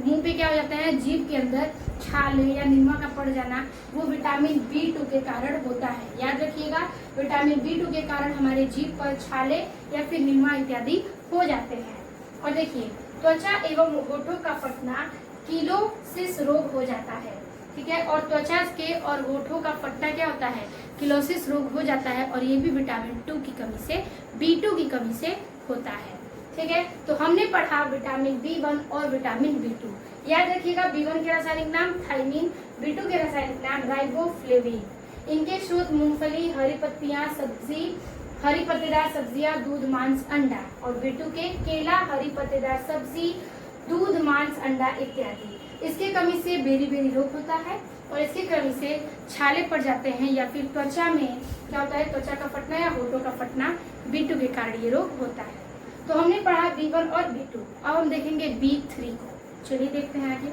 मुंह पे क्या हो जाता है, जीभ के अंदर छाले या निरमा का पड़ जाना, वो विटामिन B2 के कारण होता है। याद रखिएगा, विटामिन B2 के कारण हमारे जीभ पर छाले या फिर निरमा इत्यादि हो जाते हैं। और देखिए, त्वचा एवं होठों का फटना किलोसिस रोग हो जाता है। ठीक है, और त्वचा के और होठों का फटना क्या होता है? किलोसिस रोग हो जाता है, और ये भी विटामिन 2 की कमी से, B2 की कमी से होता है। ठीक है, तो हमने पढ़ा विटामिन B1 और विटामिन B2। याद रखिएगा, B1 के रासायनिक नाम थायमीन, B2 के रासायनिक नाम राइबोफ्लेविन। इनके स्रोत मूंगफली, हरी पत्तियां, सब्जी, हरी पत्तेदार सब्जियां, दूध, मांस, अंडा। और B2 के केला, हरी पत्तेदार सब्जी, दूध, मांस, अंडा इत्यादि। इसके कमी से बेरी बेरी रोग होता है और इसके कमी से छाले पड़ जाते हैं, या फिर त्वचा में क्या होता है, त्वचा का फटना या होठों का फटना, B2 के कारण ये रोग होता है। तो हमने पढ़ा B1 और B2। अब हम देखेंगे B3 को। चलिए देखते हैं आगे।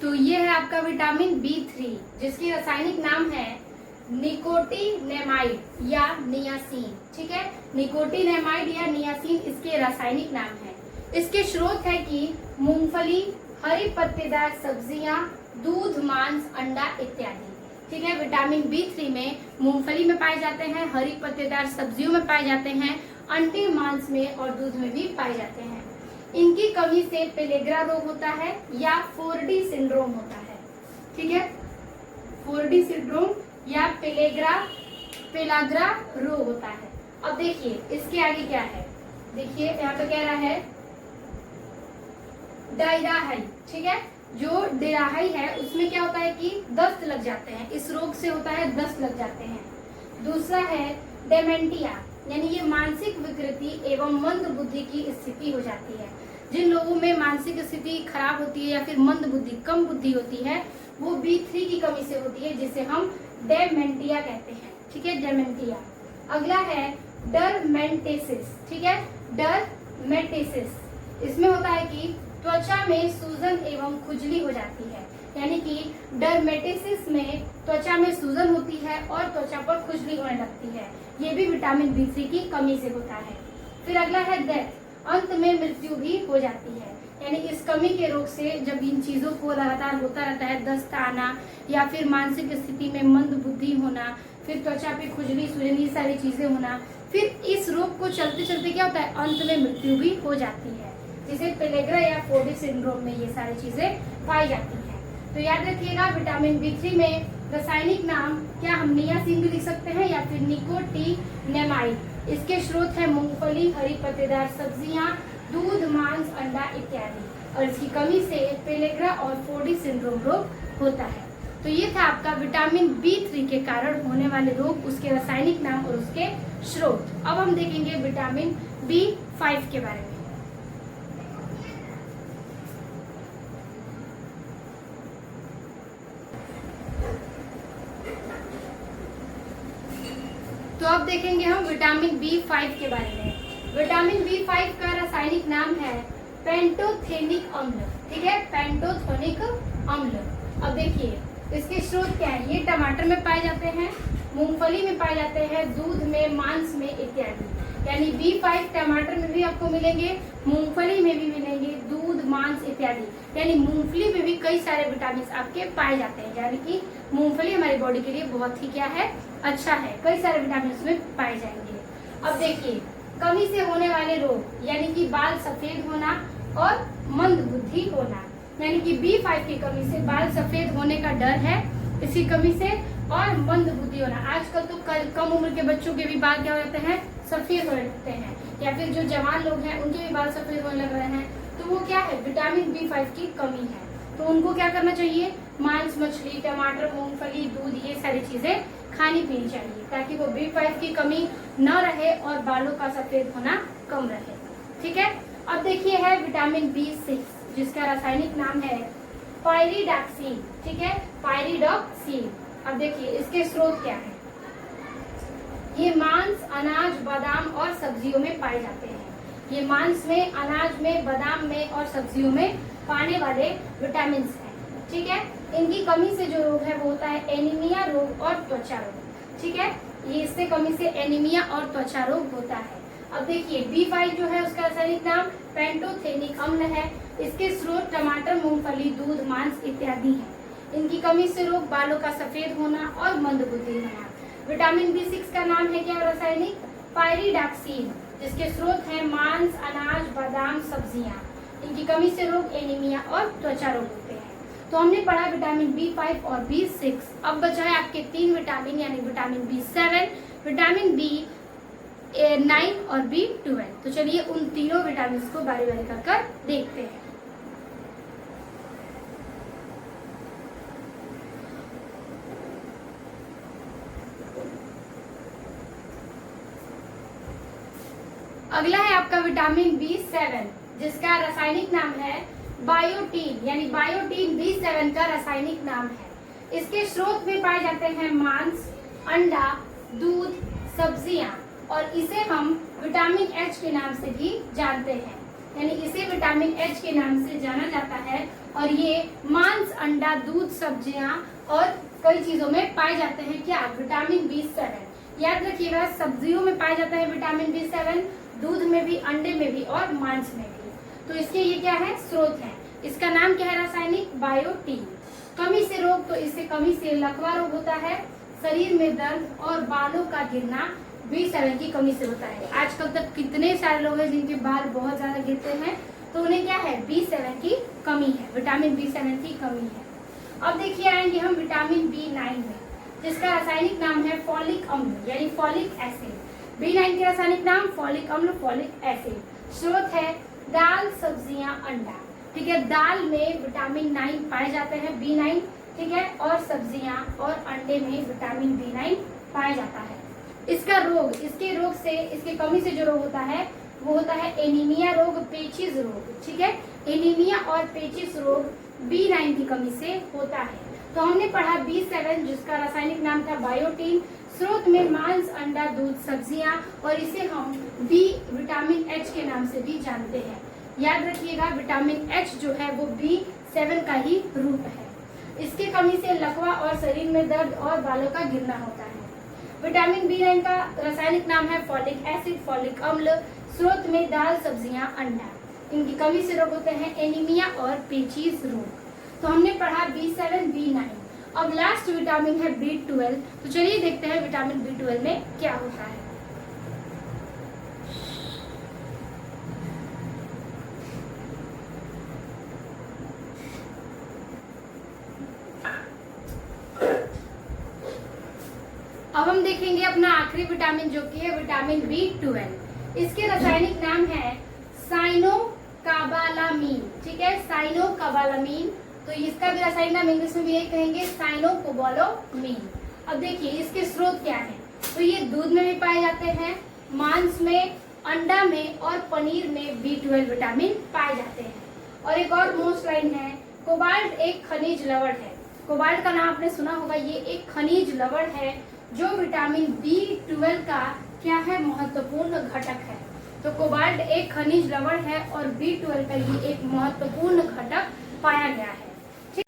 तो ये है आपका विटामिन B3, जिसकी रासायनिक नाम है निकोटिनेमाइड या नियासिन। ठीक है, निकोटिनेमाइड या नियासिन इसके रासायनिक नाम है। इसके स्रोत है कि मूंगफली, हरी पत्तेदार सब्जियां, दूध, मांस, अंडा इत्यादि। ठीक है, विटामिन B3 में मूंगफली में पाए जाते हैं, हरी पत्तेदार सब्जियों में पाए जाते हैं, अंडे, मांस में और दूध में भी पाए जाते हैं। इनकी कमी से पेलेग्रा रोग होता है या 4D सिंड्रोम होता है। ठीक है, 4D सिंड्रोम या पेलाग्रा रोग होता है। अब देखिए इसके आगे क्या है, देखिए यहाँ पे कह रहा है डायराहाई। ठीक है, जो डेराहाई है उसमें क्या होता है कि दस्त लग जाते हैं, इस रोग से होता है दस्त लग जाते हैं। दूसरा है डेमेंटिया, यानी ये मानसिक विकृति एवं मंद बुद्धि की स्थिति हो जाती है। जिन लोगों में मानसिक स्थिति खराब होती है या फिर मंद बुद्धि, कम बुद्धि होती है, वो B3 की कमी से होती है, जिसे हम डेमेंटिया कहते हैं। ठीक है, डेमेंटिया। अगला है डरमेंटेसिस। ठीक है, डरमेटेसिस, इसमें होता है कि त्वचा में सूजन एवं खुजली हो जाती है, यानी कि डरमेटेसिस में त्वचा में सूजन होती है और त्वचा पर खुजली होने लगती है। ये भी विटामिन B3 की कमी से होता है। फिर अगला है डेथ, अंत में मृत्यु भी हो जाती है, यानी इस कमी के रोग से जब इन चीजों को लगातार होता रहता है, दस्त आना या फिर मानसिक स्थिति में मंद बुद्धि होना, फिर त्वचा पे खुजली, सूजन, ये सारी चीजें होना, फिर इस रोग को चलते चलते क्या होता है, अंत में मृत्यु भी हो जाती है, जिसे पेलेग्रा या 4D सिंड्रोम में ये सारी चीजें पाई जाती है। तो याद रखिएगा, विटामिन B3 में रासायनिक नाम क्या हम नियासिन भी लिख सकते हैं या फिर निकोटिनेमाइड। इसके स्रोत है मूंगफली, हरी पत्तेदार सब्जियां, दूध, मांस, अंडा इत्यादि। और इसकी कमी से पेलेग्रा और 4D सिंड्रोम रोग होता है। तो ये था आपका विटामिन B3 के कारण होने वाले रोग, उसके रासायनिक नाम और उसके स्रोत। अब हम देखेंगे विटामिन B5 के बारे में। तो अब देखेंगे हम विटामिन B5 के बारे में। विटामिन B5 का रासायनिक नाम है पेंटोथेनिक अम्ल, ठीक है, पेंटोथेनिक अम्ल। अब देखिए इसके स्रोत क्या है, ये टमाटर में पाए जाते हैं, मूंगफली में पाए जाते हैं, दूध में, मांस में इत्यादि। यानी B5 टमाटर में भी आपको मिलेंगे, मूंगफली में भी मिलेंगे, दूध, मांस इत्यादि। यानी मूंगफली में भी कई सारे विटामिन आपके पाए जाते हैं, यानी कि मूंगफली हमारी बॉडी के लिए बहुत ही क्या है, अच्छा है, कई सारे विटामिन में पाए जाएंगे। अब देखिए कमी से होने वाले रोग, यानी कि बाल सफेद होना और मंद बुद्धि होना, यानी कि B5 की कमी से बाल सफेद होने का डर है, इसकी कमी से, और मंद बुद्धि होना। आजकल तो कम उम्र के बच्चों के भी बाल क्या हो जाते हैं, सफेद हो जाते हैं, या फिर जो जवान लोग हैं उनके भी बाल सफेद होने लग रहे हैं, तो वो क्या है, विटामिन B5 की कमी है। तो उनको क्या करना चाहिए, मांस, मछली, टमाटर, मूंगफली, दूध, ये सारी चीजें खानी पीनी चाहिए, ताकि वो B5 की कमी न रहे और बालों का सफेद होना कम रहे, ठीक है। अब देखिए है विटामिन B6, जिसका रासायनिक नाम है पायरिडॉक्सिन, ठीक है, पायरिडॉक्सिन। अब देखिए इसके स्रोत क्या है, ये मांस, अनाज, बादाम और सब्जियों में पाए जाते हैं। ये मांस में, अनाज में, बादाम में और सब्जियों में पाने वाले विटामिन हैं, ठीक है। इनकी कमी से जो रोग है वो होता है एनीमिया रोग और त्वचा रोग, ठीक है। ये इससे कमी से एनीमिया और त्वचा रोग होता है। अब देखिए B5 जो है उसका रासायनिक नाम पेंटोथेनिक अम्ल है। इसके स्रोत टमाटर, मूंगफली, दूध, मांस इत्यादि हैं। इनकी कमी से रोग बालों का सफेद होना और मंद बुद्धि होना। विटामिन B6 का नाम है क्या रासायनिक, पायरिडॉक्सिन, जिसके स्रोत हैं मांस, अनाज, बादाम, सब्जियां। इनकी कमी से रोग एनीमिया और त्वचा रोग होते हैं। तो हमने पढ़ा विटामिन B5 और B6। अब बचा है आपके 3 विटामिन, यानी विटामिन B7, विटामिन B9 और B12। तो चलिए उन तीनों विटामिन को बारी बारी कर देखते हैं। अगला है आपका विटामिन B7, जिसका रासायनिक नाम है बायोटीन, यानी बायोटीन B7 का रासायनिक नाम है। इसके स्रोत में पाए जाते हैं मांस, अंडा, दूध, सब्जियां, और इसे हम विटामिन H के नाम से भी जानते हैं, यानी इसे विटामिन H के नाम से जाना जाता है। और ये मांस, अंडा, दूध, सब्जियां और कई चीजों में पाए जाते हैं क्या, विटामिन B7। याद रखिएगा सब्जियों में पाया जाता है विटामिन B7, दूध में भी, अंडे में भी और मांस में भी। तो इसके ये क्या है, स्रोत है। इसका नाम क्या है रासायनिक, बायोटीन। कमी से रोग, तो इससे कमी से लकवा रोग होता है, शरीर में दर्द और बालों का गिरना B7 की कमी से होता है। आजकल तक कितने सारे लोग हैं जिनके बाल बहुत ज्यादा गिरते हैं, तो उन्हें क्या है, B7 की कमी है, विटामिन B7 की कमी है। अब देखिए आएंगे हम विटामिन B9 में, जिसका रासायनिक नाम है फॉलिक अम्ल, यानी फॉलिक एसिड। B9 के रासायनिक नाम फॉलिक अम्ल, फॉलिक एसिड। स्रोत है दाल, सब्जियां, अंडा, ठीक है। दाल में विटामिन 9 पाए जाते हैं, B9, ठीक है, और सब्जियां और अंडे में विटामिन B9 पाया जाता है। इसका रोग, इसके रोग से, इसकी कमी से जो रोग होता है वो होता है एनीमिया रोग, पेचिश रोग, ठीक है। एनीमिया और पेचिश रोग B9 की कमी से होता है। तो हमने पढ़ा B7, जिसका रासायनिक नाम था बायोटीन, स्रोत में मांस, अंडा, दूध, सब्जियां, और इसे हम विटामिन H के नाम से भी जानते हैं। याद रखिएगा विटामिन H जो है वो B7 का ही रूप है। इसकी कमी से लकवा और शरीर में दर्द और बालों का गिरना होता है। विटामिन B9 का रासायनिक नाम है फॉलिक एसिड, फॉलिक अम्ल। स्रोत में दाल, सब्जियां, अंडा। इनकी कमी से रोग होते हैं एनीमिया और पेचिश रोग। तो हमने पढ़ा B7, B9। अब लास्ट विटामिन है B12। तो चलिए देखते हैं विटामिन B12 में क्या होता है। अब हम देखेंगे अपना आखिरी विटामिन जो कि है विटामिन B12। इसके रासायनिक नाम है साइनोकोबालामीन, ठीक है, साइनोकोबालामीन। तो इसका भी रासायनिक नाम इंग्लिश में भी यही कहेंगे, साइनोकोबालामीन। अब देखिए इसके स्रोत क्या है, तो ये दूध में भी पाए जाते हैं, मांस में, अंडा में और पनीर में B12 विटामिन पाए जाते हैं। और एक और मोस्ट लाइन है, कोबाल्ट एक खनिज लवण है। कोबाल्ट का नाम आपने सुना होगा, ये एक खनिज लवण है जो विटामिन B12 का क्या है, महत्वपूर्ण घटक है। तो कोबाल्ट एक खनिज लवण है और B12 का ये एक महत्वपूर्ण घटक पाया गया है। ठीक,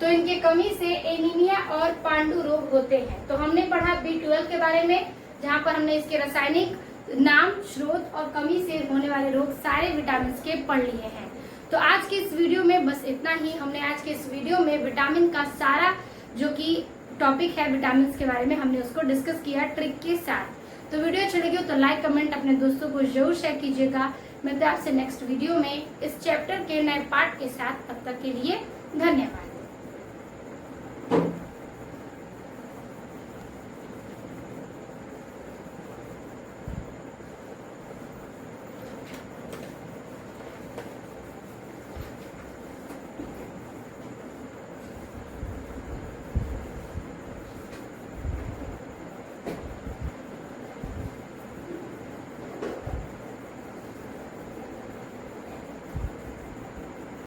तो इनके कमी से एनीमिया और पांडु रोग होते हैं। तो हमने पढ़ा B12 के बारे में, जहाँ पर हमने इसके रासायनिक नाम, स्रोत और कमी से होने वाले रोग सारे विटामिन के पढ़ लिए हैं। तो आज के इस वीडियो में बस इतना ही। हमने आज के इस वीडियो में विटामिन का सारा जो कि टॉपिक है विटामिन के बारे में, हमने उसको डिस्कस किया ट्रिक के साथ। तो वीडियो अच्छी लगी हो तो लाइक कमेंट अपने दोस्तों को जरूर शेयर कीजिएगा। मिलते हैं आपसे नेक्स्ट वीडियो में इस चैप्टर के नए पार्ट के साथ। तब तक के लिए धन्यवाद।